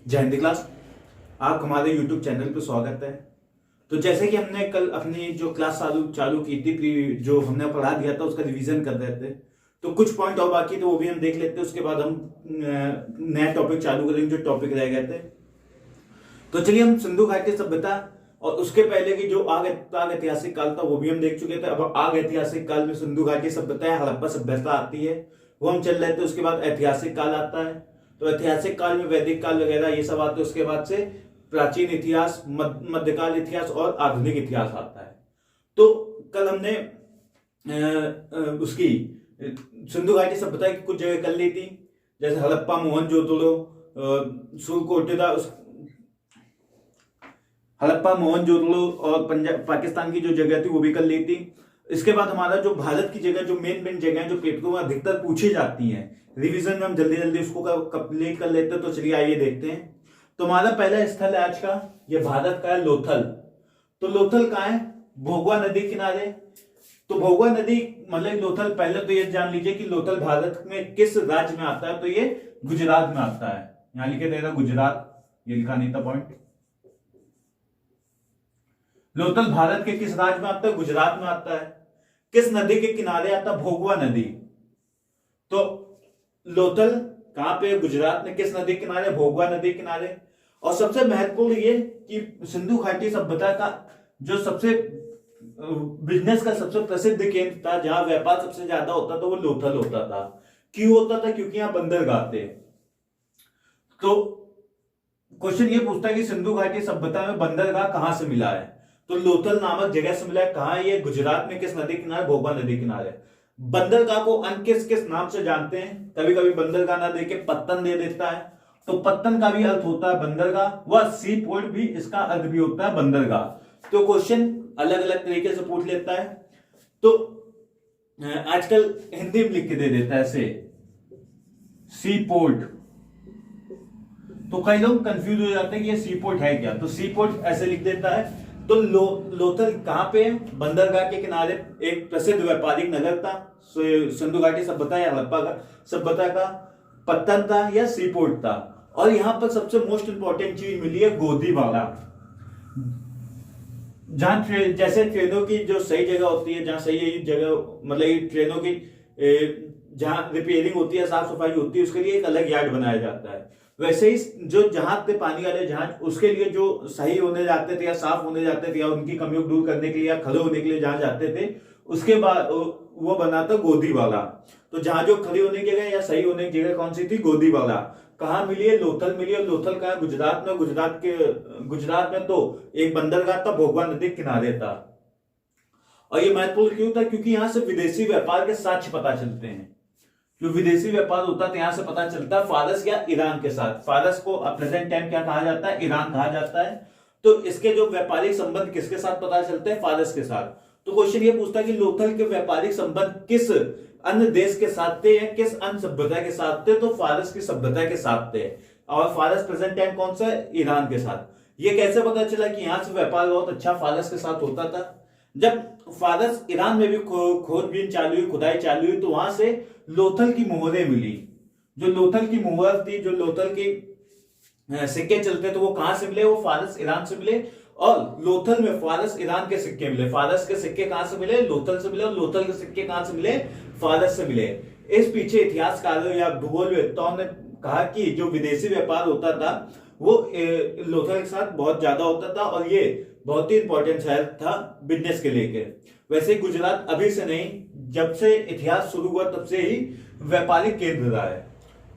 जय हिंद क्लास। आप हमारे YouTube चैनल पर स्वागत है। तो जैसे कि हमने कल अपनी जो क्लास चालू चालू की थी, जो हमने पढ़ा दिया था उसका रिवीजन कर रहे थे, तो कुछ पॉइंट और बाकी तो वो भी हम देख लेते हैं। उसके बाद हम नया टॉपिक चालू करेंगे जो टॉपिक रह गए थे। तो चलिए, हम सिंधु घाटी सभ्यता और उसके पहले की जो आग ऐतिहासिक काल था वो भी हम देख चुके थे। अब आग ऐतिहासिक काल में सिंधु घाटी सभ्यता है, हड़प्पा सभ्यता आती है, वो हम चल रहे थे। उसके बाद ऐतिहासिक काल आता है, तो ऐतिहासिक काल में वैदिक काल वगैरह ये सब आते हैं। उसके बाद से प्राचीन इतिहास, मध्यकाल इतिहास और आधुनिक इतिहास आता है। तो कल हमने उसकी सिंधु घाटी सभ्यता की कुछ जगह कर ली थी, जैसे हड़प्पा, मोहनजोदड़ो, सुरकोटेदा, हड़प्पा, मोहनजोदड़ो और पंजाब पाकिस्तान की जो जगह थी वो भी कर ली थी। इसके बाद हमारा जो भारत की जगह, जो मेन जगह जो पेपरों में अधिकतर पूछी जाती हैं, रिवीजन में हम जल्दी जल्दी उसको कंप्लीट कर लेते हैं। तो चलिए आइए देखते हैं। तो हमारा पहला स्थल है आज का, ये भारत का है लोथल। तो लोथल कहाँ है? भोगवा नदी किनारे। तो भोगवा नदी मतलब लोथल, पहले तो ये जान लीजिए कि लोथल भारत में किस राज्य में आता है। तो ये गुजरात में आता है। यहां लिखे दे रहा गुजरात, ये लिखा नहीं था पॉइंट। लोथल भारत के किस राज्य में आता है? गुजरात में आता है। किस नदी के किनारे आता है? भोगवा नदी। तो लोथल कहां पे? गुजरात में। किस नदी किनारे? भोगवा नदी किनारे। और सबसे महत्वपूर्ण ये कि सिंधु घाटी सभ्यता का जो सबसे बिजनेस का सबसे प्रसिद्ध केंद्र था, जहां व्यापार सबसे ज्यादा होता था, वो लोथल होता था। क्यों होता था? क्योंकि यहां बंदरगाह थे। तो क्वेश्चन ये पूछता है कि सिंधु घाटी सभ्यता में बंदरगाह कहां से मिला है? तो लोथल नामक जगह से मिला है। कहां? ये गुजरात में। किस नदी किनारे? भोगवा नदी किनारे। बंदरगाह को अन्य किस किस नाम से जानते हैं? कभी कभी बंदरगाह ना देके पत्तन दे देता है, तो पत्तन का भी अर्थ होता है बंदरगाह, व सी पोर्ट भी, इसका अर्थ भी होता है बंदरगाह। तो क्वेश्चन अलग अलग तरीके से पूछ लेता है। तो आजकल हिंदी में लिख के दे देता है ऐसे, सी पोर्ट। तो कई लोग कंफ्यूज हो जाते हैं कि ये सी पोर्ट है क्या। तो सी पोर्ट ऐसे लिख देता है। तो लोथल कहां पे? बंदरगाह के किनारे। एक प्रसिद्ध व्यापारिक नगर था सिंधु घाटी सभ्यता या हड़प्पा का सभ्यता का पत्तन था या सी पोर्ट था। और यहां पर सबसे मोस्ट इंपॉर्टेंट चीज मिली है गोदीवाला, जहां जैसे ट्रेनों की जो सही जगह होती है, जहां सही जगह मतलब ट्रेनों की जहां रिपेयरिंग होती है, साफ सफाई होती है, उसके लिए एक अलग यार्ड बनाया जाता है। वैसे ही जो जहाज थे, पानी वाले जहाज, उसके लिए जो सही होने जाते थे या साफ होने जाते थे या उनकी कमियों को दूर करने के लिए या खड़े होने के लिए जहां जाते थे, उसके बाद वो बना था गोदीवाला। तो जहां जो खड़ी होने की जगह या सही होने की जगह कौन सी थी? गोदीवाला। कहां मिली है? लोथल मिली है। लोथल कहां? गुजरात में। गुजरात में तो एक बंदरगाह था, भोगवा नदी किनारे था। और ये महत्वपूर्ण क्यों था? क्योंकि यहां से विदेशी व्यापार के साक्ष्य पता चलते हैं। जो विदेशी व्यापार होता है यहां से पता चलता है फारस या ईरान के साथ। फारस को प्रेजेंट टाइम क्या कहा जाता है? ईरान कहा जाता है। तो इसके जो व्यापारिक संबंध किसके साथ पता चलते हैं? फारस के साथ। तो क्वेश्चन ये पूछता है कि लोथल के व्यापारिक संबंध किस अन्य देश के साथ थे या किस अन्य सभ्यता के साथ थे? तो फारस की सभ्यता के साथ थे। और फारस प्रेजेंट टाइम कौन सा है? ईरान के साथ। ये कैसे पता चला कि यहां से व्यापार बहुत अच्छा फारस के साथ होता था? जब फारस ईरान में भी खोजबीन चालू हुई, खुदाई चालू हुई, तो वहां से लोथल की मोहरें मिली। जो लोथल की मोहर थी, जो लोथल की सिक्के चलते थे, वो कहां से मिले? वो फारस ईरान से मिले। और लोथल में फारस ईरान के सिक्के मिले। फारस के सिक्के कहां से मिले? लोथल से मिले। और लोथल के सिक्के कहां से मिले? फारस से मिले। इस पीछे इतिहासकारों या भूगोलवेत्ताओं ने कहा कि जो विदेशी व्यापार होता था वो लोथल के साथ बहुत ज्यादा होता था, और ये बहुत ही इंपॉर्टेंट शहर था बिजनेस के लेके। वैसे गुजरात अभी से नहीं, जब से इतिहास शुरू हुआ तब से ही व्यापारिक केंद्र रहा है।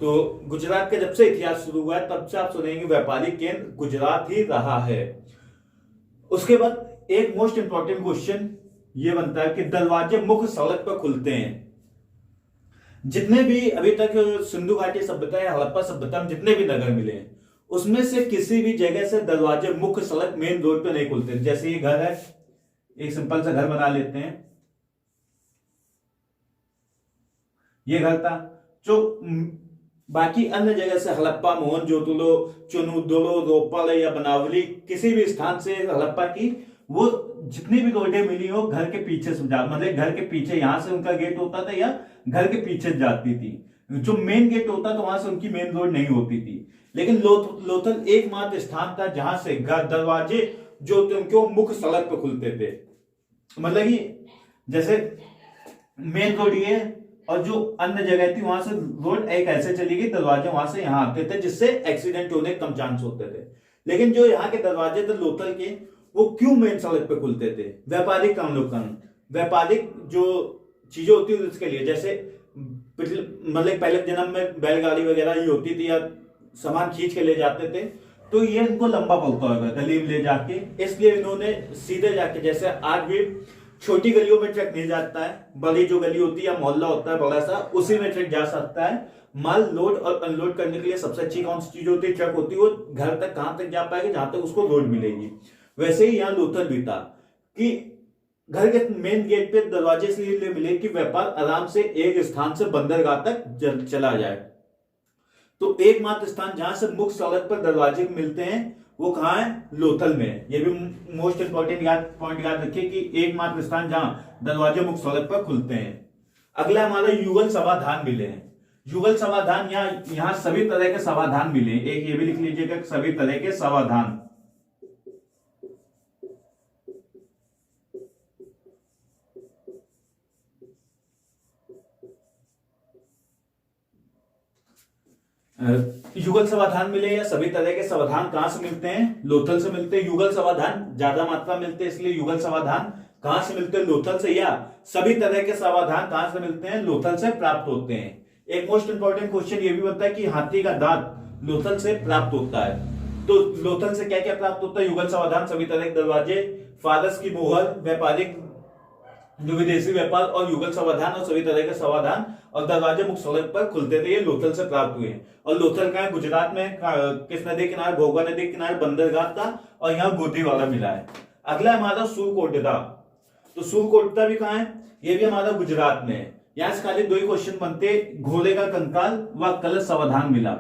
तो गुजरात का जब से इतिहास शुरू हुआ है तब से आप सुनेंगे व्यापारिक केंद्र गुजरात ही रहा है। उसके बाद एक मोस्ट इंपॉर्टेंट क्वेश्चन ये बनता है कि दरवाजे मुख्य सड़क पर खुलते हैं। जितने भी अभी तक सिंधु घाटी सभ्यता या हड़प्पा सभ्यता में जितने भी नगर मिले हैं, उसमें से किसी भी जगह से दरवाजे मुख्य सड़क मेन रोड पे नहीं खुलते। जैसे ये घर है, एक सिंपल सा घर बना लेते हैं, ये घर था। जो बाकी अन्य जगह से हड़प्पा, मोहनजोदड़ो, चुनुदड़ो, रोपड़ या बनावली, किसी भी स्थान से हड़प्पा की वो जितनी भी रोडें मिली हो घर के पीछे से मतलब घर के पीछे, यहां से उनका गेट होता था या घर के पीछे जाती थी। जो मेन गेट होता था वहां से उनकी मेन रोड नहीं होती थी। लेकिन लोथल एकमात्र स्थान था जहां से दरवाजे जो थे उनके वो मुख्य सड़क पर खुलते थे। मतलब कि जैसे मेन रोड ये और जो अन्य जगह थी वहां से रोड एक ऐसे चली गई, दरवाजे वहां से यहाँ आते थे जिससे एक्सीडेंट होने कम चांस होते थे। लेकिन जो यहाँ के दरवाजे थे लोथल के, वो क्यों मेन सड़क पे खुलते थे? व्यापारिक कामों के, व्यापारिक जो चीजें होती है उसके लिए, जैसे मतलब पहले जन्म में बैलगाड़ी वगैरह ही होती थी या सामान खींच के ले जाते थे, तो ये इनको लंबा पड़ता होगा गली में ले जाके, इसलिए इन्होंने सीधे जाके, जैसे आज भी छोटी गलियों में ट्रक नहीं जाता है, बड़ी जो गली होती है या मोहल्ला होता है बड़ा सा, उसी में ट्रक जा सकता है। माल लोड और अनलोड करने के लिए सबसे अच्छी कौन सी चीज होती है? ट्रक होती है। वो घर तक कहां तक जा पाएगी? जहां तक उसको रोड मिलेगी। वैसे ही यहाँ लोथल भी था कि घर के मेन गेट पे दरवाजे इसलिए मिले कि व्यापार आराम से एक स्थान से बंदरगाह तक चला जाए। तो एकमात्र स्थान जहां से मुख्य सड़क पर दरवाजे मिलते हैं वो कहां है? लोथल में। ये भी मोस्ट इंपोर्टेंट पॉइंट याद रखिए कि एकमात्र स्थान जहां दरवाजे मुख्य सड़क पर खुलते हैं। अगला हमारा युगल समाधान मिले हैं। युगल समाधान, यहाँ सभी तरह के समाधान मिले। एक ये भी लिख लीजिएगा, सभी तरह के समाधान। युगल समाधान मिले या सभी तरह के समाधान कहां से मिलते हैं? लोथल से मिलते हैं। युगल समाधान ज्यादा मात्रा मिलते हैं, इसलिए युगल समाधान कहां से मिलते हैं? लोथल से। या सभी तरह के समाधान कहां से मिलते हैं? लोथल से प्राप्त होते हैं। एक मोस्ट इंपोर्टेंट क्वेश्चन ये भी बनता है कि हाथी का दांत लोथल से प्राप्त होता है। तो लोथल से क्या क्या प्राप्त होता है? युगल समाधान, सभी तरह के दरवाजे, फारस की मोहर, व्यापारिक जो विदेशी व्यापार, और युगल समाधान और सभी तरह के समाधान और दरवाजे मुख्य सड़क पर खुलते थे, ये लोथल से प्राप्त हुए। और लोथल का है गुजरात में, किस नदी किनारे? घोघा नदी किनारे बंदरगाह था, और यहाँ गोदीवाला मिला है। अगला हमारा सुरकोटदा। तो सुरकोटदा भी कहाँ है? ये भी हमारा गुजरात में है। यहाँ से खाली दो ही क्वेश्चन बनते, घोड़े का कंकाल व कलश समाधान मिला।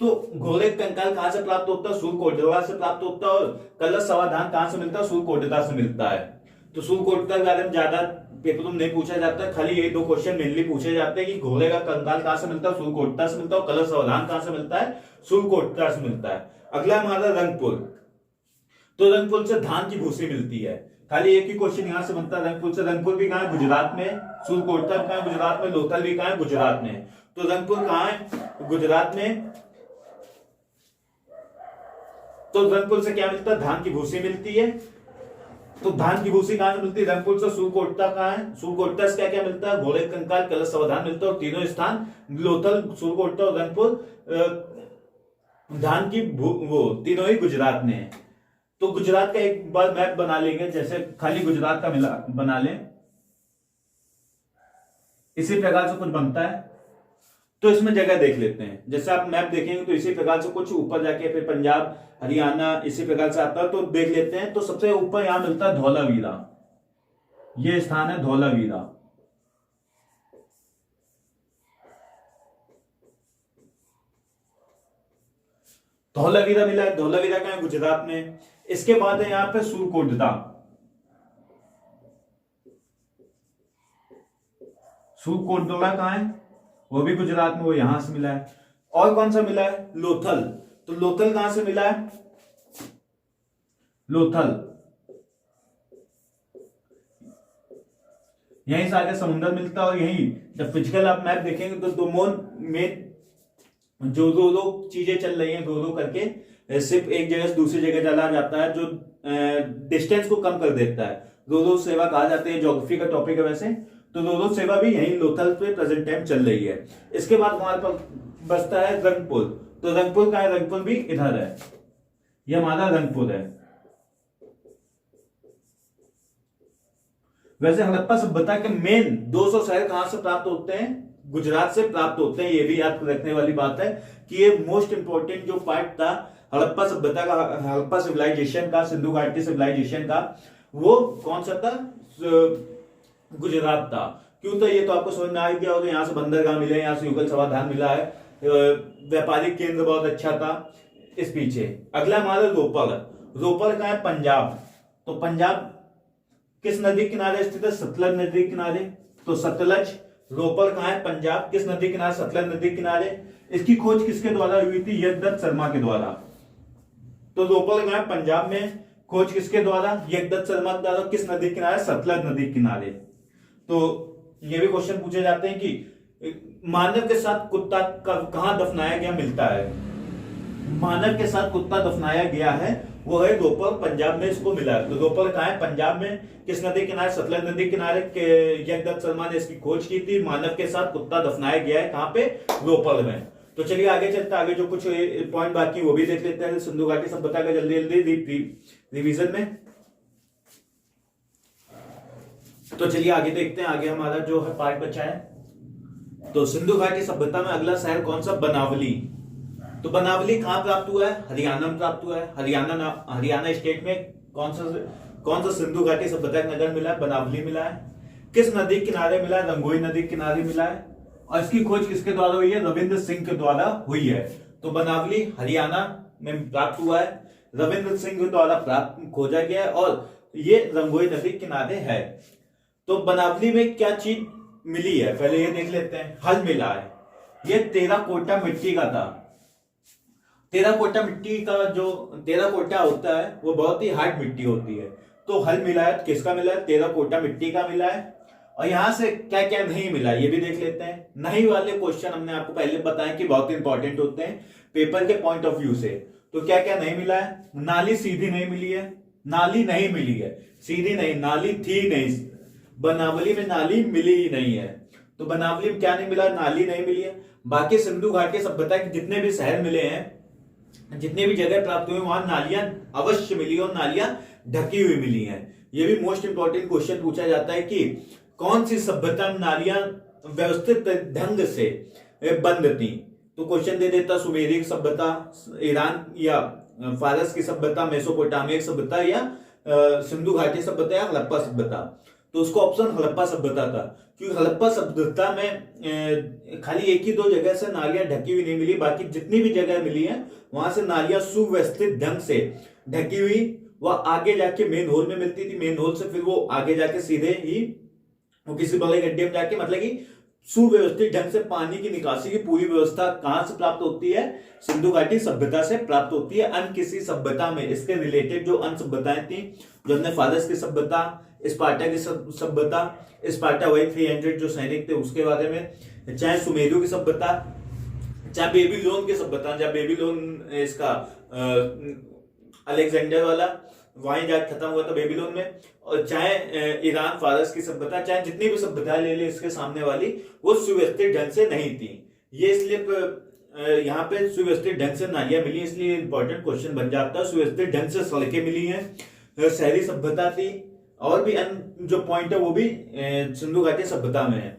तो घोड़े का कंकाल कहां से प्राप्त होता है? सुरकोटदा से प्राप्त होता है। और कलश समाधान कहां से मिलता है? सुरकोटदा से मिलता है। तो सुरकोटदा के बारे में ज्यादा पेपर में नहीं पूछा जाता है, खाली ये दो क्वेश्चन मेनली पूछे जाते हैं कि घोड़े का कंकाल कहां से मिलता है? सुरकोटदा से मिलता है। और कलश समाधान कहां से मिलता है? सुरकोटदा से मिलता है। अगला हमारा रंगपुर। तो रंगपुर से धान की भूसी मिलती है। खाली एक ही क्वेश्चन यहां से बनता है रंगपुर से। रंगपुर भी कहां है? गुजरात में। सुरकोटदा कहां है? गुजरात में। लोथल भी कहां है? गुजरात में। तो रंगपुर कहां है? गुजरात में। तो रंगपुर से क्या मिलता है? धान की भूसी मिलती है। तो धान की भूसी कहां से मिलती है? रंगपुर से। सुरकोटदा कहां है? सुरकोटदा से क्या क्या मिलता है? घोड़े कंकाल, कलश समाधान मिलता है। और तीनों स्थान लोथल, सुरकोटदा और रंगपुर धान की वो तीनों ही गुजरात में है। तो गुजरात का एक बार मैप बना लेंगे, जैसे खाली गुजरात का मिला बना लें, इसी प्रकार से कुछ बनता है। तो इसमें जगह देख लेते हैं। जैसे आप मैप देखेंगे तो इसी प्रकार से कुछ ऊपर जाके फिर पंजाब, हरियाणा इसी प्रकार से आता है। तो देख लेते हैं। तो सबसे ऊपर यहां मिलता है धौलावीरा। यह स्थान है धौलावीरा। धौलावीरा मिला है। धौलावीरा कहां है? गुजरात में। इसके बाद है यहां पे सुरकोटदा। सुरकोटदा कहां है? वो भी गुजरात में, वो यहां से मिला है। और कौन सा मिला है? लोथल। तो लोथल कहां से मिला है? लोथल यहीं से आगे समुद्र मिलता है। और यहीं जब फिजिकल आप मैप देखेंगे तो दो में जो दो चीजें चल रही हैं, दो करके सिर्फ एक जगह से दूसरी जगह चला जाता है, जो डिस्टेंस को कम कर देता है। दो सेवा कहा जाते हैं, ज्योग्राफी का टॉपिक है वैसे। तो दो सेवा भी यही लोथल पे प्रेजेंट टाइम चल रही है। इसके बाद हमारे पास बचता है रंगपुर। तो रंगपुर का है? रंगपुर भी इधर है, यह हमारा रंगपुर है। वैसे हड़प्पा सभ्यता के मेन 200 शहर कहां से प्राप्त होते हैं? गुजरात से प्राप्त होते हैं। ये भी याद रखने वाली बात है कि ये मोस्ट इंपोर्टेंट जो पार्ट था हड़प्पा सभ्यता का, हड़प्पा सिविलाइजेशन का, सिंधु घाटी सिविलाइजेशन का, वो कौन सा था? गुजरात था। क्यों? तो ये तो आपको समझ में आ गया होगा। यहाँ से बंदरगाह मिले, यहाँ से युगल समाधान मिला है, व्यापारिक केंद्र बहुत अच्छा था इस पीछे। अगला हमारा रोपड़। रोपड़ का है? पंजाब। तो पंजाब किस नदी किनारे स्थित है? सतलज नदी किनारे। तो सतलज। रोपड़ कहां है? पंजाब। किस नदी किनारे? सतलज नदी किनारे। इसकी खोज किसके द्वारा हुई थी? यशदत्त शर्मा के द्वारा। तो रोपड़ गांव पंजाब में, खोज किसके द्वारा? यशदत्त शर्मा के द्वारा। किस नदी के किनारे? सतलज नदी के किनारे। तो ये भी क्वेश्चन पूछे जाते हैं कि मानव के साथ कुत्ता कहां दफनाया गया मिलता है? मानव के साथ कुत्ता दफनाया गया है वो है रोपड़ पंजाब में, इसको मिला है। तो रोपड़ कहां है? पंजाब में। किस नदी किनारे? सतलज नदी किनारे। यशदत्त शर्मा ने इसकी खोज की थी। मानव के साथ कुत्ता दफनाया गया है कहां पे? रोपड़ में। तो चलिए आगे चलते, आगे जो कुछ पॉइंट बाकी वो भी देख लेते हैं सिंधु घाटी सभ्यता का जल्दी जल्दी रिवीजन में। तो चलिए आगे देखते हैं, आगे हमारा जो है पार्ट बचा है। तो सिंधु घाटी सभ्यता में अगला शहर कौन सा? बनावली। तो बनावली कहां प्राप्त हुआ है? हरियाणा में प्राप्त हुआ है। हरियाणा स्टेट में कौन सा सिंधु घाटी सभ्यता का नगर मिला है? बनावली मिला है। किस नदी किनारे मिला है? रंगोई नदी किनारे मिला है। और इसकी खोज किसके द्वारा हुई है? रविंद्र सिंह के द्वारा हुई है। तो बनावली हरियाणा में प्राप्त हुआ है, रविंद्र सिंह के द्वारा प्राप्त खोजा गया है, और ये रंगोई नदी किनारे है। तो बनावली में क्या चीज मिली है पहले ये देख लेते हैं। हल मिला है, ये टेराकोटा मिट्टी का था। टेराकोटा मिट्टी का जो टेराकोटा होता है वो बहुत ही हार्ड मिट्टी होती है। तो हल मिला है, किसका मिला है? टेराकोटा मिट्टी का मिला है। और यहां से क्या क्या नहीं मिला ये भी देख लेते हैं। नहीं वाले क्वेश्चन हमने आपको पहले बताया कि बहुत इंपॉर्टेंट होते हैं पेपर के पॉइंट ऑफ व्यू से। तो क्या क्या नहीं मिला है? नाली सीधी नहीं मिली है, नाली नहीं मिली है, सीधी नहीं, नाली थी नहीं, बनावली में नाली मिली ही नहीं है। तो बनावली में क्या नहीं मिला? नाली नहीं मिली है। बाकी सिंधु घाटी सभ्यता के जितने भी शहर मिले हैं, जितने भी जगह प्राप्त हुए, वहां नालियां अवश्य मिली और नालियां ढकी हुई मिली हैं। ये भी मोस्ट इंपॉर्टेंट क्वेश्चन पूछा जाता है कि कौन सी सभ्यता में नालियां व्यवस्थित ढंग से बंद थी। तो क्वेश्चन दे देता सुमेरी सभ्यता, ईरान या फारस की सभ्यता, मेसोपोटामिया की सभ्यता, या सिंधु घाटी सभ्यता, या हड़प्पा सभ्यता। तो उसको ऑप्शन हड़प्पा सभ्यता था, क्योंकि हड़प्पा सभ्यता में खाली एक ही दो जगह से नालियां ढकी हुई नहीं मिली, बाकी जितनी भी जगह मिली है वहां से नालियां सुव्यवस्थित ढंग से ढकी हुई, वह आगे जाके मेन होल में मिलती थी। मेन होल से फिर वो आगे जाके सीधे ही वो किसी बड़े गड्ढे में जाके, मतलब कि सुव्यवस्थित ढंग से पानी की निकासी की पूरी व्यवस्था कहां से प्राप्त होती है? सिंधु घाटी सभ्यता से प्राप्त होती है। अन्य किसी सभ्यता में इसके रिलेटेड जो अन्य सभ्यताएं थी, जो हमने फारस की सभ्यता, स्पार्टा की सभ्यता, स्पार्टा वही 300 जो सैनिक थे उसके बारे में, चाहे सुमेरु की सभ्यता, चाहे बेबीलोन की सभ्यता, चाहे बेबीलोन इसका अलेक्जेंडर वाला वहीं जाके खत्म हुआ था बेबीलोन में, और चाहे ईरान फारस की सभ्यता, चाहे जितनी भी सभ्यता ले ली इसके सामने वाली, वो सुव्यवस्थित ढंग से नहीं थी। ये इसलिए यहाँ पे सुव्यवस्थित ढंग से नालियां मिली, इसलिए इंपॉर्टेंट क्वेश्चन बन जाता है। सुव्यवस्थित ढंग से सड़कें मिली हैं, शहरी सभ्यता थी, और भी अन्य जो पॉइंट है वो भी सिंधु घाटी सभ्यता में है।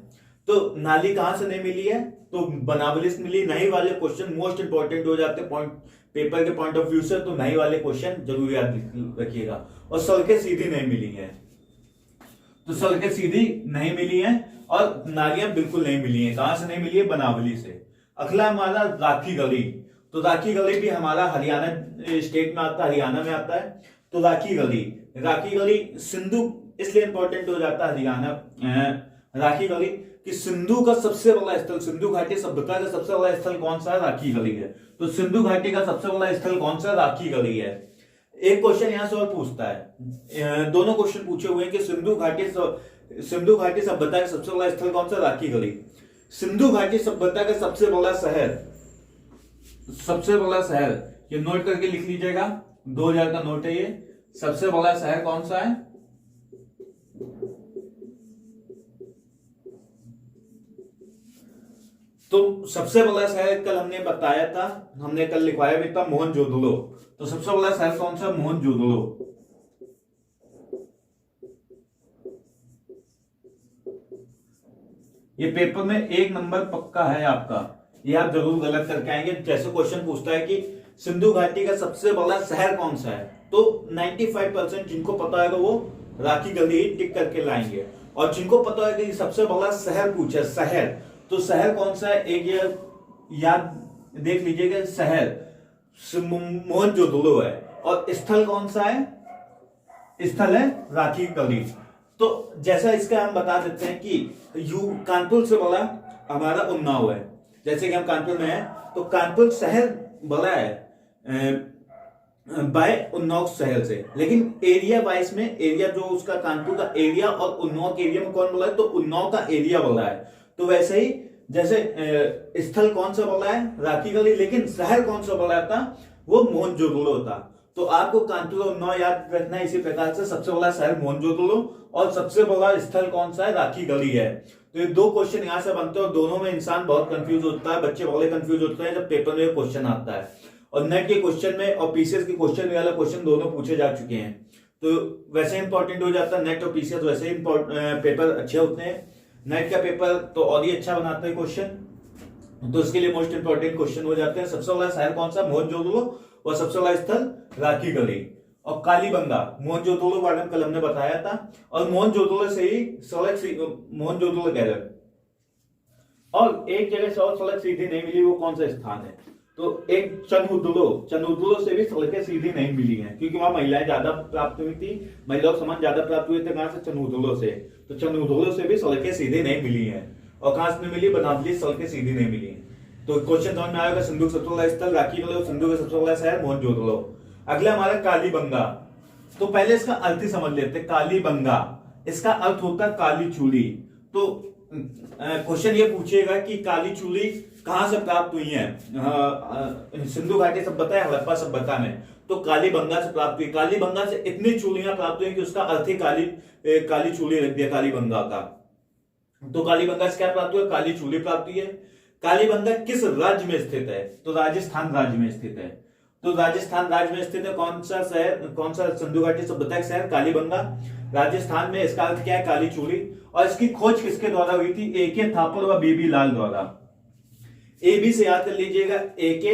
तो नाली कहां से नहीं मिली है? तो बनावली से मिली। नहीं वाले क्वेश्चन मोस्ट इंपॉर्टेंट हो जाते हैं पॉइंट पेपर के पॉइंट ऑफ व्यू से, तो नहीं वाले क्वेश्चन जरूर याद रखिएगा। और सड़कें सीधी नहीं मिली हैं, तो सड़कें सीधी नहीं मिली हैं, और नालियां बिल्कुल नहीं मिली हैं। कहां से नहीं मिली है? बनावली से। अगला हमारा राखी गली। तो राखी गली भी हमारा हरियाणा स्टेट में आता है, हरियाणा में आता है। तो राखी गली सिंधु इसलिए इंपॉर्टेंट हो जाता है हरियाणा राखी गली कि सिंधु का सबसे बड़ा स्थल, सिंधु घाटी सभ्यता का सबसे बड़ा स्थल कौन सा है? राखी गली है। तो सिंधु घाटी का सबसे बड़ा स्थल कौन सा? राखी गली है। एक क्वेश्चन यहां से और पूछता है, दोनों क्वेश्चन पूछे हुए हैं कि सिंधु घाटी सभ्यता का सबसे बड़ा स्थल कौन सा? राखी गली। सिंधु घाटी सभ्यता का सबसे बड़ा शहर ये नोट करके लिख लीजिएगा, 2000 का नोट है ये। सबसे बड़ा शहर कौन सा है? तो सबसे बड़ा शहर कल हमने बताया था, हमने कल लिखवाया भी था, मोहनजोदड़ो। तो सबसे बड़ा शहर कौन सा? मोहनजोदड़ो। ये पेपर में 1 नंबर पक्का है आपका, ये आप जरूर गलत करके आएंगे। जैसे क्वेश्चन पूछता है कि सिंधु घाटी का सबसे बड़ा शहर कौन सा है, तो 95% जिनको पता होगा वो राखी गली ही टिक करके लाएंगे। और जिनको पता है कि सबसे बड़ा शहर पूछा, शहर, तो शहर कौन सा है? एक ये याद देख लीजिएगा, शहर मोहनजोदड़ो है। और स्थल कौन सा है? स्थल है राखी गली। तो जैसा इसका हम बता देते हैं कि कानपुर से बड़ा हमारा उन्नाव है। जैसे कि हम कानपुर में हैं, तो कानपुर शहर बड़ा है बाय उन्नाव शहर से, लेकिन एरिया वाइज में एरिया जो उसका कानपुर का एरिया और उन्नाव के एरिया में कौन बड़ा है, तो उन्नाव का एरिया बड़ा है। तो वैसे ही जैसे स्थल कौन सा बड़ा है, राखी गली, लेकिन शहर कौन सा बड़ा था, वो मोहनजोदड़ो था। तो आपको कानपुर और उन्नाव याद रखना है। इसी प्रकार से सबसे बड़ा शहर मोहनजोदड़ो और सबसे बड़ा स्थल कौन सा है, राखी गली है। तो ये दो क्वेश्चन यहाँ से बनते हैं और दोनों में इंसान बहुत कंफ्यूज होता है, बच्चे वाले कंफ्यूज होते हैं जब पेपर में क्वेश्चन आता है। और नेट के क्वेश्चन में और पीसीएस के क्वेश्चन में वाला क्वेश्चन दोनों पूछे जा चुके हैं, तो वैसे इंपॉर्टेंट हो जाता है नेट और पीसीएस, वैसे ही पेपर अच्छे होते हैं। नेट का पेपर तो और ही अच्छा बनाता है क्वेश्चन, तो इसके लिए मोस्ट इंपॉर्टेंट क्वेश्चन हो जाते हैं। सबसे बड़ा शहर कौन सा, मोहनजोदड़ो, और सबसे बड़ा स्थल राखी गली। और कालीबंगा मोहनजोदड़ो वार्डन कलम ने बताया था, और मोहनजोदड़ो से ही सड़क मोहनजोदड़ो कह रहे, और एक जगह से और सड़क सीधी नहीं मिली, वो कौन सा स्थान है, तो एक चंदुदुलो से भी सड़कें सीधी नहीं मिली हैं, क्योंकि वहां महिलाएं ज्यादा प्राप्त हुई थी, महिलाओं के समान ज्यादा प्राप्त हुए थे। कहां से, चंदुदुलो से। तो चंदुदुलो से भी सड़कें सीधी नहीं मिली हैं। और कहां से मिली, बनावली, सड़कें सीधी नहीं मिली हैं। तो क्वेश्चन समझ में आएगा, सिंधु का सबसे बड़ा स्थल राखी गली, सिंधु का सबसे बड़ा शहर मोहनजोदड़ो। अगला हमारा कालीबंगा। तो पहले इसका अर्थ ही समझ लेते हैं। कालीबंगा, इसका अर्थ होता है काली चूड़ी। तो क्वेश्चन ये पूछेगा कि काली चूड़ी कहां से प्राप्त हुई है, सिंधु घाटी सभ्यता या हड़प्पा सभ्यता में, तो कालीबंगा से प्राप्त हुई। कालीबंगा से इतनी चूड़ियां प्राप्त हुई कि उसका अर्थ ही काली चूड़ी रख दिया कालीबंगा का। तो कालीबंगा से क्या प्राप्त हुआ, काली चूड़ी प्राप्त हुई है। कालीबंगा किस राज्य में स्थित है, तो राजस्थान राज्य में स्थित है। तो राजस्थान राज्य में स्थित है कौन सा शहर, कौन सा सिंधु घाटी सभ्यता का शहर, कालीबंगा, राजस्थान में। इसका अर्थ क्या है, काली चूड़ी। और इसकी खोज किसके द्वारा हुई थी, ए.के. थापर व बीबी लाल द्वारा। ए बी से याद कर लीजिएगा, ए.के.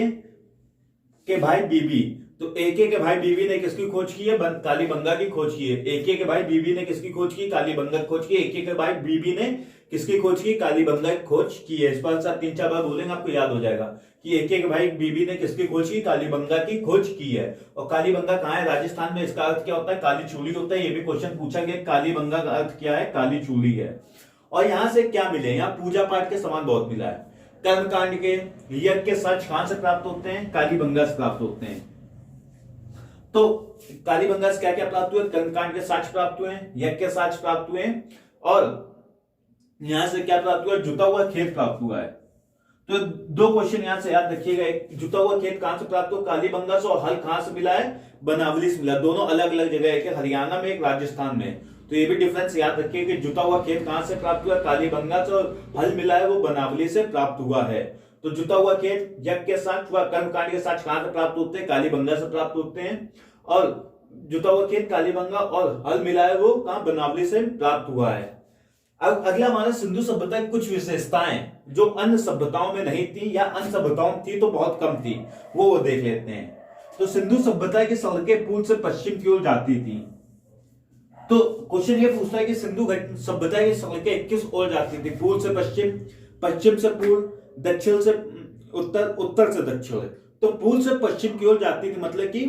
के भाई बीबी। तो ए.के. के भाई बीबी ने किसकी खोज की है, कालीबंगा की खोज की है। ए.के. के भाई बीबी ने किसकी खोज की, कालीबंगा की खोज की। ए.के. के भाई बीबी ने किसकी खोज की, कालीबंगा की खोज की है। इस पर आप 3-4 बार बोलेंगे, आपको याद हो जाएगा कि ए.के. के भाई बीबी ने किसकी खोज की, कालीबंगा की खोज की है। और कालीबंगा कहां है, राजस्थान में। इसका अर्थ क्या होता है, काली चूड़ी होता है। ये भी क्वेश्चन पूछा गया, कालीबंगा का अर्थ क्या है, काली चूड़ी है। और यहां से क्या मिले, यहाँ पूजा पाठ के सामान बहुत मिला है। कर्मकांड के यज्ञ के साक्ष्य कहां से प्राप्त होते हैं, कालीबंगा से प्राप्त होते हैं। तो कालीबंगा से क्या क्या प्राप्त हुए, कर्मकांड के साक्ष्य प्राप्त हुए, यज्ञ के साक्ष्य प्राप्त हुए, और यहां से क्या प्राप्त हुआ, जुता हुआ खेत प्राप्त हुआ है। तो दो क्वेश्चन यहां से याद रखिएगा। एक, जुता हुआ खेत कहां से प्राप्त हुआ, कालीबंगा से, और हल कहां से मिला है, बनावली से मिला। दोनों अलग अलग जगह है, एक हरियाणा में, एक राजस्थान में। तो ये भी डिफरेंस याद रखिए कि जुता हुआ खेत कहां से प्राप्त हुआ, कालीबंगा से, और हल मिला है वो बनावली से प्राप्त हुआ है। तो जुता हुआ खेत यज्ञ के साक्ष्य व कर्मकांड के साक्ष्य कहां से प्राप्त होते हैं, कालीबंगा से प्राप्त होते हैं। और जुता हुआ खेत कालीबंगा और हल मिला है वो कहां, बनावली से प्राप्त हुआ है। अब अगला हमारा सिंधु सभ्यता की कुछ विशेषताएं जो अन्य सभ्यताओं में नहीं थी, या अन्य सभ्यताओं थी तो बहुत कम थी, वो देख लेते हैं। तो सिंधु सभ्यता की सड़कें पूर्व से पश्चिम की ओर जाती थी। तो क्वेश्चन ये पूछता है कि सिंधु सभ्यता की सड़कें किस ओर जाती थी, पूर्व से पश्चिम, पश्चिम से पूर्व, दक्षिण से उत्तर, उत्तर से दक्षिण। तो पूर्व से पश्चिम की ओर जाती थी, मतलब कि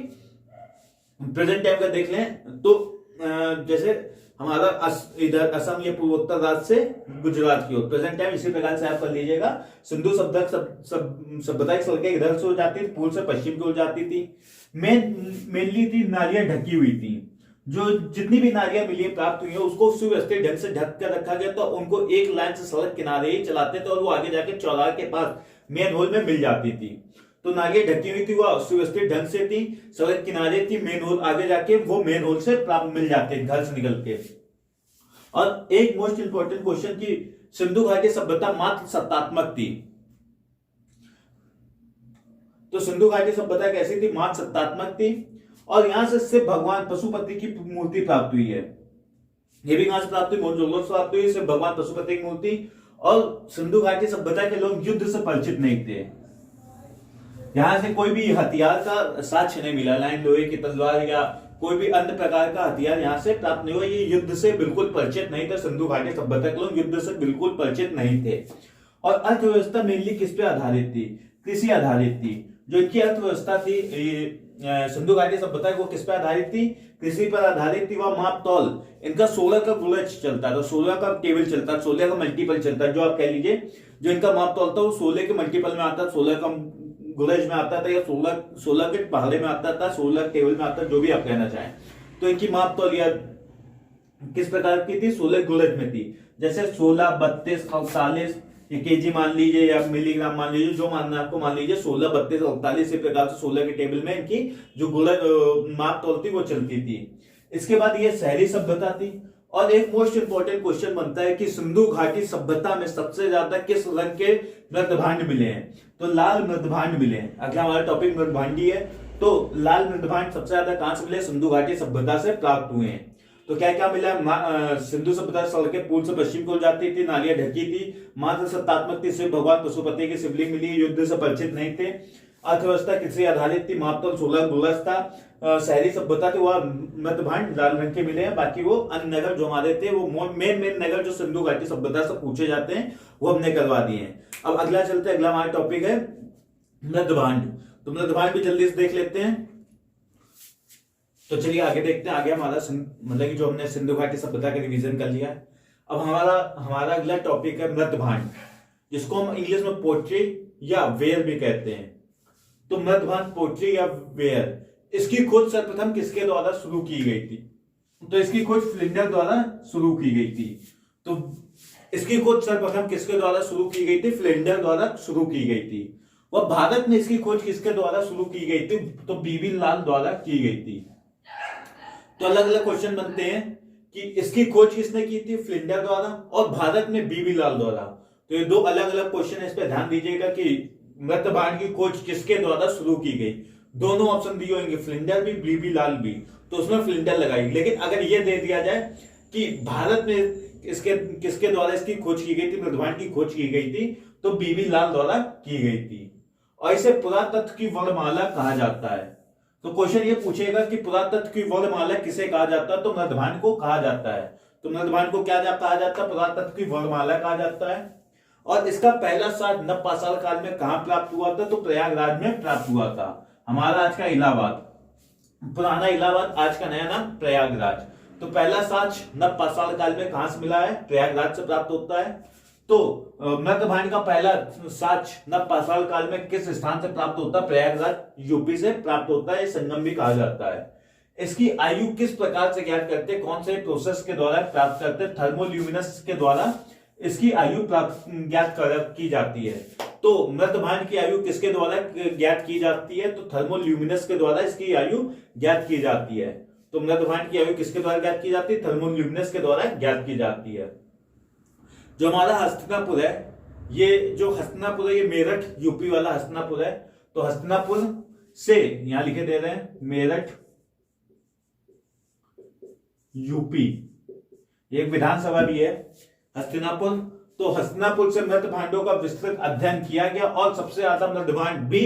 प्रेजेंट टाइम का देख लें तो जैसे हमारा इधर असम या पूर्वोत्तर राज्य से गुजरात की ओर, प्रेजेंट टाइम इसी प्रकार से आप कर लीजिएगा। सिंधु सभ्यता की सड़कें इधर से हो जाती थी, पूर्व से पश्चिम की ओर जाती थी। मेनली थी नालियां ढकी हुई थी, जो जितनी भी नालियां मिली प्राप्त हुई है उसको सुव्यवस्थित ढंग से ढक कर रखा गया, तो उनको एक लाइन से सड़क किनारे ही चलाते थे, और वो आगे जाके चौराहे के पास मेन होल में मिल जाती थी। तो नालियां ढकी हुई थी, वो सुव्यवस्थित ढंग से थी, सड़क किनारे थी, मेन होल आगे जाके वो मेन होल से प्राप्त मिल जाते घर से निकल के। और एक मोस्ट इंपोर्टेंट क्वेश्चन की सिंधु घाटी सभ्यता मात्र सत्तात्मक थी। तो सिंधु घाटी सभ्यता कैसी थी, मात्र सत्तात्मक थी। और यहां से सिर्फ भगवान पशुपति की मूर्ति प्राप्त हुई है। ये भी कहां से प्राप्त हुई, मोहनजोदड़ो से प्राप्त हुई, सिर्फ भगवान पशुपति की मूर्ति। और सिंधु घाटी सभ्यता के लोग युद्ध से परिचित नहीं थे। यहां से कोई भी हथियार का साक्ष्य नहीं मिला, लाइन लोहे की तलवार या कोई भी अन्य प्रकार का हथियार यहां से प्राप्त नहीं हुआ। ये युद्ध से बिल्कुल परिचित नहीं थे, सिंधु घाटी सभ्यता के लोग युद्ध से बिल्कुल परिचित नहीं थे। और अर्थव्यवस्था मेनली किस पे आधारित थी, कृषि आधारित थी। जो इनकी अर्थव्यवस्था थी सिंधु घाटी सभ्यता वो किस पे आधारित थी, कृषि पर आधारित थी। वह माप तौल इनका 16 का गुणज चलता था, 16 का टेबल चलता, 16 का मल्टीपल चलता है। जो आप कह लीजिए जो इनका माप तौल था वो 16 के मल्टीपल में आता है, 16 का गुलेज में आता था या 16 के पहले में आता था, 16 टेबल में आता, जो भी आप कहना चाहें। तो इनकी माप तो लिया किस प्रकार की थी, 16 गुलेज में थी। जैसे 16, 32, 48 ये केजी मान लीजिए या मिलीग्राम मान लीजिए, जो मानना आपको मान लीजिए, 16, 32, 48 इस प्रकार से 16 के टेबल में इनकी जो गुलेज माप तौल थी वो चलती थी। इसके बाद ये शहरी सभ्यता थी। और एक मोस्ट इंपोर्टेंट क्वेश्चन बनता है कि सिंधु घाटी सभ्यता में सबसे ज्यादा किस रंग के मृदभांड मिले हैं, तो लाल मृदभांड मिले हैं। अगला हमारा टॉपिक मृदभांडी है, तो लाल मृदभांड सबसे ज्यादा कहां से मिले, सिंधु घाटी सभ्यता से प्राप्त हुए हैं। तो क्या क्या मिला, सिंधु सभ्यता सड़कें पूर्व से पश्चिम को जाती थी, नालियां ढकी थी, मात्र सत्तात्मक थी, सिर्फ भगवान पशुपति की शिवलिंग मिली, युद्ध से परिचित नहीं थे, अर्थव्यवस्था कृषि आधारित थी, मापतौल 16 गुलस था, शहरी सभ्यता थी, वह मृदभांड लाल रंग के मिले हैं। बाकी वो अन्य नगर जो हमारे थे, वो मेन नगर जो सिंधु घाटी सभ्यता से पूछे जाते हैं वो हमने करवा दिए हैं। अब अगला चलते हैं, अगला हमारा टॉपिक है मृदभांड। तो मृदभांड भी जल्दी से देख लेते हैं। तो चलिए आगे देखते हैं। आगे हमारा मतलब कि जो हमने सिंधु घाटी सभ्यता का रिवीजन कर लिया है। अब हमारा अगला टॉपिक है मृदभांड, जिसको हम इंग्लिश में पोट्री या वेयर भी कहते हैं। तो मृदभांड, पोट्री या वेयर, इसकी खोज सर्वप्रथम किसके द्वारा शुरू की गई थी, तो इसकी खोज फ्लिंडर द्वारा शुरू की गई थी। तो इसकी खोज सर्वप्रथम किसके द्वारा शुरू की गई थी, फ्लिंडर द्वारा शुरू की गई थी। वह भारत में इसकी खोज किसके द्वारा शुरू की गई थी, तो बीबी लाल द्वारा की गई थी। तो अलग अलग क्वेश्चन बनते हैं कि इसकी खोज किसने की थी, फ्लिंडर द्वारा, और भारत में बीबी लाल द्वारा। तो ये दो अलग अलग क्वेश्चन है, इस पर ध्यान दीजिएगा कि मृदभांड की खोज किसके द्वारा शुरू की गई। दोनों ऑप्शन दिए होंगे, फ्लिंडर भी, बीबी लाल भी, तो उसमें फ्लिंडर लगाई। लेकिन अगर यह दे दिया जाए कि भारत में किसके द्वारा इसकी खोज की गई थी, मृदभांड की खोज की गई थी, तो बीबी लाल द्वारा की गई थी। और इसे पुरातत्व की वर्णमाला कहा जाता है। तो क्वेश्चन ये पूछेगा कि पुरातत्व की वर्णमाला किसे कहा जाता है, तो मृदभांड को कहा जाता है। तो मृदभांड को क्या कहा जाता है, पुरातत्व की वर्णमाला कहा जाता है। और इसका पहला साक्ष्य नवपाषाण काल में कहां प्राप्त हुआ था, तो प्रयागराज में प्राप्त हुआ था। हमारा आज का इलाहाबाद, पुराना इलाहाबाद, आज का नया नाम प्रयागराज। तो पहला साक्ष्य नवपाषाण काल में कहां से मिला है, प्रयागराज से प्राप्त होता है। तो मृदभांड का पहला साक्ष्य नवपाषाण काल में किस स्थान से प्राप्त होता है, प्रयागराज यूपी से प्राप्त होता है, संगम भी कहा जाता है। इसकी आयु किस प्रकार से ज्ञात करते, कौन से प्रोसेस के द्वारा प्राप्त करते, थर्मोल्यूमिनस के द्वारा इसकी आयु प्राप्त ज्ञात की जाती है। तो मृदभांड की आयु किसके द्वारा ज्ञात की जाती है, तो थर्मोल्यूमिनस के द्वारा इसकी आयु ज्ञात की जाती है। तो मृदभांड की आयु किसके द्वारा ज्ञात की जाती है, थर्मोल्यूमिनस के द्वारा ज्ञात की जाती है। जो हमारा हस्तिनापुर है, ये जो हस्तिनापुर है, ये मेरठ यूपी वाला हस्तिनापुर है। तो हस्तिनापुर से यहां लिखे दे रहे हैं मेरठ यूपी, एक विधानसभा भी है हस्तिनापुर। तो हस्तिनापुर से मृदभांडों का विस्तृत अध्ययन किया गया और सबसे ज्यादा मृदभांड भी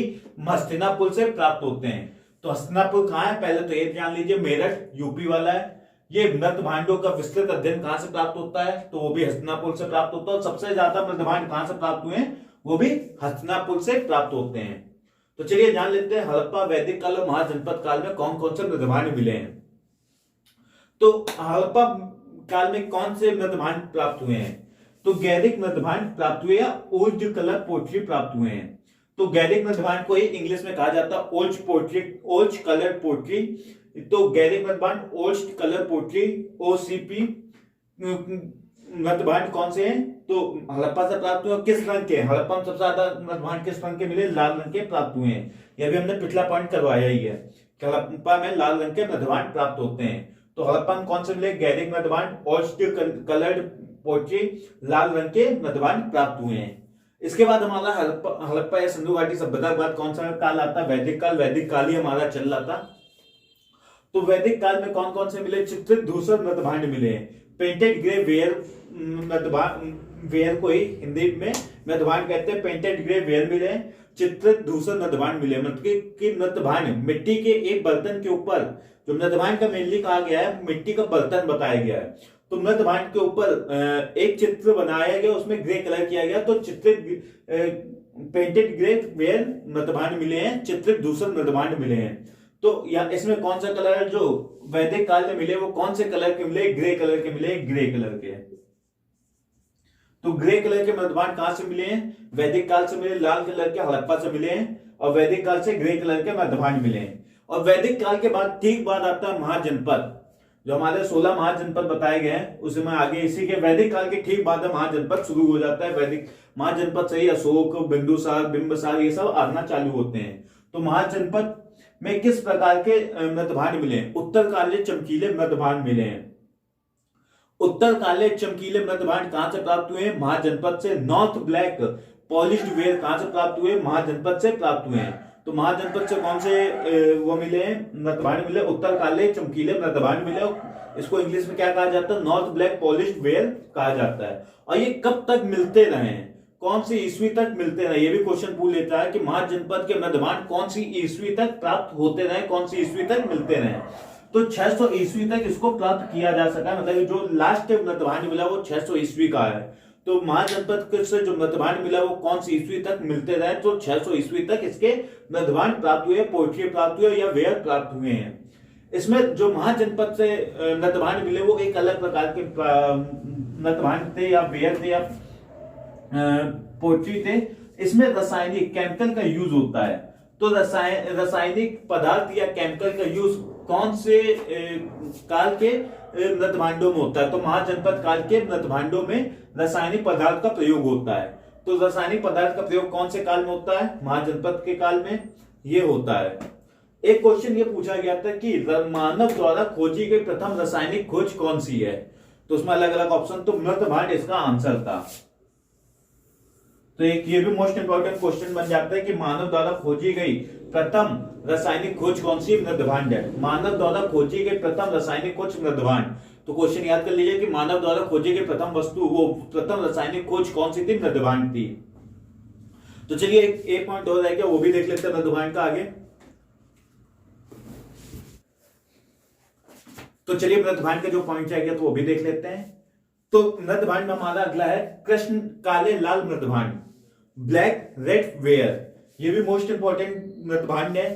हस्तिनापुर से प्राप्त होते हैं। तो हस्तिनापुर कहां है, पहले तो ये जान लीजिए, मेरठ यूपी वाला है। ये मृदभांडों का विस्तृत अध्ययन कहां से प्राप्त होता है, तो वो भी हस्तिनापुर से प्राप्त होता है। और सबसे ज्यादा मृदभांड कहां से प्राप्त हुए हैं, वो भी हस्तिनापुर से प्राप्त होते हैं। तो चलिए जान लेते हैं हड़प्पा, वैदिक काल और महाजनपद काल में कौन कौन से मृदभांड मिले हैं। तो हड़प्पा काल में कौन से मृदभांड प्राप्त हुए हैं, तो गैरिक मृदभांड प्राप्त हुए या ओल्ड कलर पोट्री प्राप्त हुए हैं। तो गैरिक मृदभांड को ही इंग्लिश में कहा जाता है ओल्ड कलर पोट्री। तो गैरिक मृदभांड ओल्ड कलर पोट्री ओसीपी मृदभांड कौन से हैं, तो हड़प्पा से प्राप्त हुए। किस रंग के, हड़प्पा में सबसे ज्यादा मृदभांड किस रंग के मिले, लाल रंग के प्राप्त हुए हैं। यह भी हमने पिछला पॉइंट करवाया ही है कि हड़प्पा में लाल रंग के मृदभांड प्राप्त होते हैं। तो हड़प्पा में कौन से मिले, गैरिक मृदभांड, ओल्ड कलर्ड पोट्री, लाल रंग के मृदभांड प्राप्त हुए हैं। इसके बाद हमारा हड़प्पा या सिंधु घाटी सभ्यता के बाद कौन सा काल आता है, वैदिक काल। वैदिक काल ही हमारा चल रहा था। तो वैदिक काल में कौन कौन से मिले, चित्रित धूसर मृदभांड मिले हैं। पेंटेड ग्रे वेयर को ही हिंदी में मृदभांड कहते हैं, पेंटेड ग्रे वेयर मिले हैं। चित्रित धूसर मृदभांड मिले, मतलब कि मृदभांड मिट्टी के एक बर्तन के ऊपर, जो मृदभांड का मेनली कहा गया है, मिट्टी का बर्तन बताया गया है। तो मृदभांड के ऊपर एक चित्र बनाया गया, उसमें ग्रे कलर किया गया। तो चित्रित पेंटेड ग्रे वेयर मृदभांड मिले हैं, चित्रित धूसर मृदभांड मिले हैं। तो या इसमें कौन सा कलर है जो वैदिक काल में मिले, वो कौन से कलर के मिले, ग्रे कलर के मिले, ग्रे कलर के। तो ग्रे कलर के मृदभांड कहां से मिले हैं, वैदिक काल से मिले, लाल कलर के हड़प्पा से मिले हैं। और वैदिक काल से ग्रे कलर के मध्यभांड मिले हैं। और वैदिक काल के बाद ठीक बाद आता है महाजनपद। जो हमारे 16 महाजनपद बताए गए हैं उसमें आगे इसी के वैदिक काल के ठीक बाद महाजनपद शुरू हो जाता है। वैदिक महाजनपद से ही अशोक, बिंदुसार, बिंबसार ये सब आना चालू होते हैं। तो महाजनपद में किस प्रकार के मृदभांड मिले हैं? उत्तर काले चमकीले मृदभांड मिले हैं। उत्तर काले चमकीले मृदभांड कहां से प्राप्त हुए हैं? महाजनपद से। नॉर्थ ब्लैक पॉलिश्ड वेयर कहां से प्राप्त हुए? महाजनपद से प्राप्त हुए हैं। तो महाजनपद से कौन से वो मिले हैं? मृदभांड मिले, उत्तर काले चमकीले मृदभांड मिले। इसको इंग्लिश में क्या कहा जाता है? नॉर्थ ब्लैक पॉलिश्ड वेयर कहा जाता है। और ये कब तक मिलते रहे? कौन सी ईस्वी तक मिलते रहे? ये भी क्वेश्चन पूछ लेता है कि महाजनपद के मृदभांड कौन सी ईस्वी तक प्राप्त होते रहे, कौन सी ईस्वी तक मिलते रहे? तो 600 ईस्वी तक इसको प्राप्त किया जा सका। मतलब जो लास्ट मृदभांड मिला वो 600 ईस्वी का है। तो महाजनपद से जो मृदभांड मिला वो कौन सी ईस्वी तक मिलते रहे? तो 600 ईस्वी तक इसके मृदभांड प्राप्त हुए, पोएट्री प्राप्त हुए या वेयर प्राप्त हुए हैं। इसमें जो महाजनपद से मृदभांड मिले वो एक अलग प्रकार के मृदभांड थे या वेयर थे या पोएट्री थे। इसमें रासायनिक केमिकल का यूज होता है। तो रासायनिक पदार्थ या केमिकल का यूज कौन से काल के मृदभांडों में होता है? तो महाजनपद काल के मृदभांडों में रासायनिक पदार्थ का प्रयोग होता है। तो रासायनिक पदार्थ का प्रयोग कौन से काल में होता है? महाजनपद के काल में ये होता है। एक क्वेश्चन ये पूछा गया था कि मानव द्वारा खोजी गई प्रथम रासायनिक खोज कौन सी है? तो उसमें अलग अलग ऑप्शन, तो मृदभांड इसका आंसर था। तो एक ये भी मोस्ट इंपोर्टेंट क्वेश्चन बन जाता है कि मानव द्वारा खोजी गई प्रथम रासायनिक खोज कौन सी? मृदभांड है। मानव द्वारा खोजी गई प्रथम रासायनिक खोज मृदभांड। तो क्वेश्चन याद कर लीजिए कि मानव द्वारा खोजी गई प्रथम वस्तु, वो प्रथम रासायनिक खोज कौन सी थी? मृदभांड थी। तो चलिए एक पॉइंट और रह गया, वो भी देख लेते हैं मृदभांड का आगे। तो चलिए मृदभांड का जो पॉइंट रह गया तो वो भी देख लेते हैं। तो मृदभांड में हमारा अगला है कृष्ण काले लाल मृदभांड, ब्लैक रेड वेयर। ये भी मोस्ट इंपोर्टेंट मृदभांड है।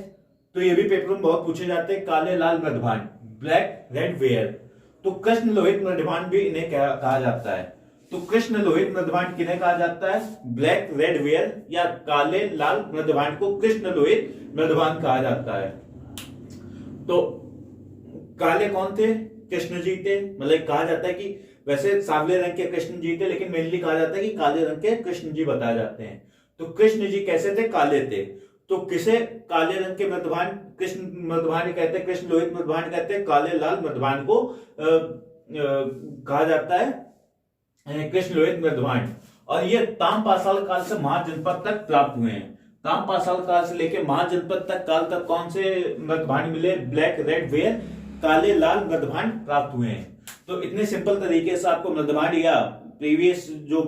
तो ये भी पेपर में बहुत पूछे जाते हैं। काले लाल मृदभांड, ब्लैक रेड वेयर। तो कृष्ण लोहित मृदभांड भी इन्हें कहा जाता है। तो कृष्ण लोहित मृदभांड किन्हें कहा जाता है? ब्लैक रेड वेयर या काले लाल मृदभांड को कृष्ण लोहित मृदभांड कहा जाता है। तो काले कौन थे? कृष्ण जी थे। मतलब कहा जाता है कि वैसे सांवले रंग के कृष्ण जी थे, लेकिन मेनली कहा जाता है कि काले रंग के कृष्ण जी बताए जाते हैं। तो कृष्ण जी कैसे थे? काले थे। तो किसे काले रंग के मृदभांड कृष्ण मृदभांड कहते हैं, कृष्ण लोहित मृदभांड कहते हैं। काले लाल मृदभांड को कहा जाता है कृष्ण लोहित मृदभांड। और ये ताम्रपाषाण काल से महाजनपद तक प्राप्त हुए हैं। ताम्रपाषाण काल से लेकर महाजनपद तक काल तक कौन से मृदभांड मिले? ब्लैक रेड वेयर, काले लाल मृदभांड प्राप्त हुए हैं। तो इतने सिंपल तरीके से आपको मृदभांड या प्रीवियस जो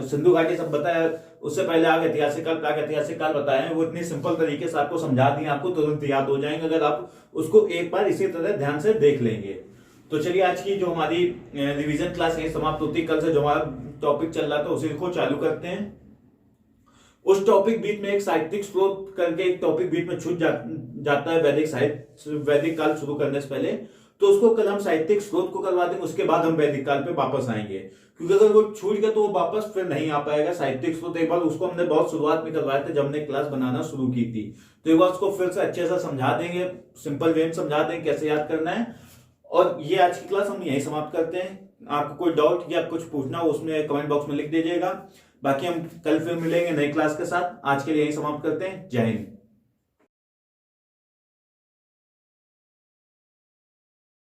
सिंधु घाटी सब बताया, उससे पहले आगे ऐतिहासिक काल, प्रागैतिहासिक काल बताए हैं, वो इतने सिंपल तरीके से आपको समझा दिए, आपको तुरंत याद हो जाएंगे अगर आप उसको एक बार इसी तरह ध्यान से देख लेंगे। तो चलिए आज की जो हमारी रिवीजन क्लास है समाप्त होती है। कल से जो हमारा टॉपिक चल रहा था उसी को चालू करते हैं। उस टॉपिक बीच में एक साहित्यिक स्रोत करके एक टॉपिक बीच में छूट जाता है वैदिक काल शुरू करने से पहले। तो उसको कल हम साहित्यिक स्रोत को करवा देंगे, उसके बाद हम वैदिक काल पे वापस आएंगे। क्योंकि अगर वो छूट गया तो वो वापस फिर नहीं आ पाएगा। साहित्यिक स्रोत एक बार उसको हमने बहुत शुरुआत में करवाया था जब हमने क्लास बनाना शुरू की थी। तो एक बार उसको फिर से अच्छे से समझा देंगे, सिंपल वे में समझा देंगे कैसे याद करना है। और ये आज की क्लास हम यही समाप्त करते हैं। आपको कोई डाउट या कुछ पूछना हो उसमें कमेंट बॉक्स में लिख दीजिएगा। बाकी हम कल फिर मिलेंगे नई क्लास के साथ। आज के लिए यही समाप्त करते हैं। जय हिंद।